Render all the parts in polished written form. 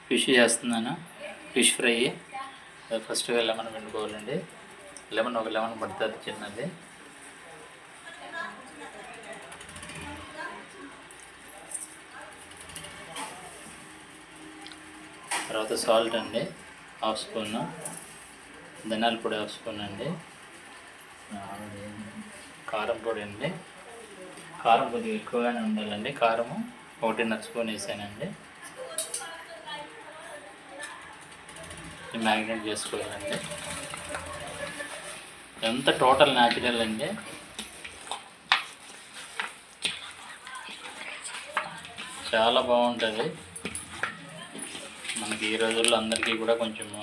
Fish చేస్తున్నాను. Fish fry. ఫస్ట్గా lemon పిండుకోవాలండి. ఒక లెమన్ పడుతుంది చిన్నది. తర్వాత సాల్ట్ అండి, హాఫ్ స్పూను. ధనియాల పొడి హాఫ్ స్పూన్ అండి. కారం పొడి అండి. కారం కొద్దిగా ఎక్కువగానే ఉండాలండి. కారము 1.5 స్పూన్ వేసానండి. మ్యారినేట్ చేసుకోవాలండి. ఎంత టోటల్ న్యాచురల్ అండి. చాలా బాగుంటుంది. మనకి ఈ రోజుల్లో అందరికీ కూడా కొంచెము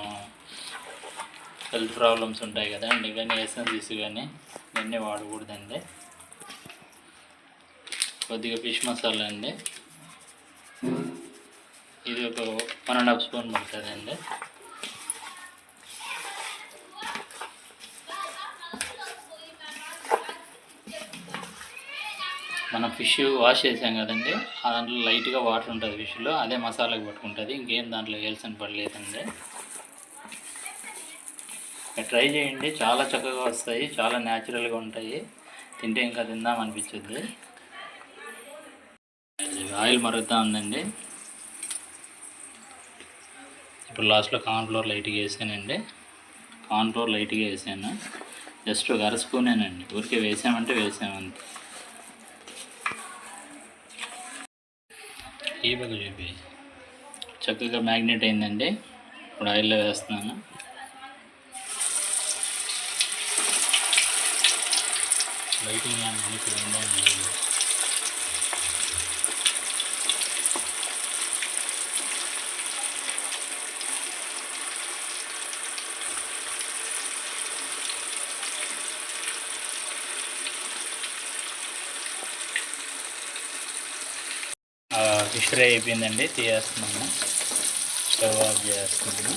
హెల్త్ ప్రాబ్లమ్స్ ఉంటాయి కదండి. కానీ ఎసెన్సీస్ కానీ ఇవన్నీ వాడకూడదండి. కొద్దిగా ఫిష్ మసాలా అండి. ఇది ఒక 1.5 స్పూన్ పడుతుందండి. మనం ఫిష్ వాష్ చేసాం కదండి, దాంట్లో లైట్గా వాటర్ ఉంటుంది ఫిష్లో. అదే మసాలాకి పట్టుకుంటుంది. ఇంకేం దాంట్లో వేయాల్సిన పడలేదండి. ట్రై చేయండి, చాలా చక్కగా వస్తాయి, చాలా న్యాచురల్గా ఉంటాయి. తింటే ఇంకా తిందామనిపించుద్ది. ఆయిల్ మరుగుతూ ఉందండి. ఇప్పుడు లాస్ట్లో కార్న్ఫ్లోర్ లైట్గా వేసానండి. కార్న్ఫ్లోర్ లైట్గా వేసాను. జస్ట్ ఒక 1/2 స్పూనేనండి. ఊరికే వేసామంటే వేసామంతే. ఈ పక్క చూపి చక్కగా మ్యాగ్నేట్ అయిందండి. ఇప్పుడు ఆయిల్లో వేస్తున్నాను. లైటింగ్ మనకి ఫిష్ ఫ్రై అయిపోయిందండి. తీసేస్తున్నాను. స్టవ్ ఆఫ్ చేస్తున్నాను.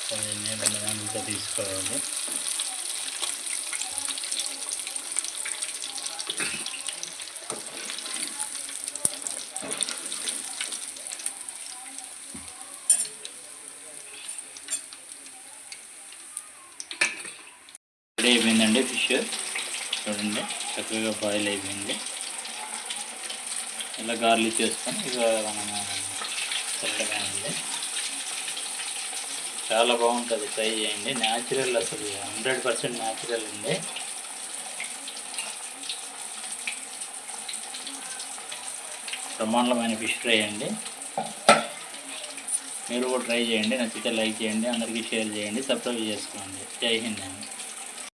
కొన్ని 2 గంటలతో తీసుకోవాలి. రెడీ అయిపోయిందండి ఫిష్. చూడండి చక్కగా బాయిల్ అయిపోయింది. ఇలా గార్లిక్ చేసుకొని ఇక మనము తినడమేనండి. చాలా బాగుంటుంది. ట్రై చేయండి. న్యాచురల్, అసలు 100% న్యాచురల్ అండి. బ్రహ్మాండమైన ఫిష్ ఫ్రై అండి. మీరు కూడా ట్రై చేయండి. నచ్చితే లైక్ చేయండి, అందరికీ షేర్ చేయండి, సబ్స్క్రైబ్ చేసుకోండి. జై హింద్ అండి.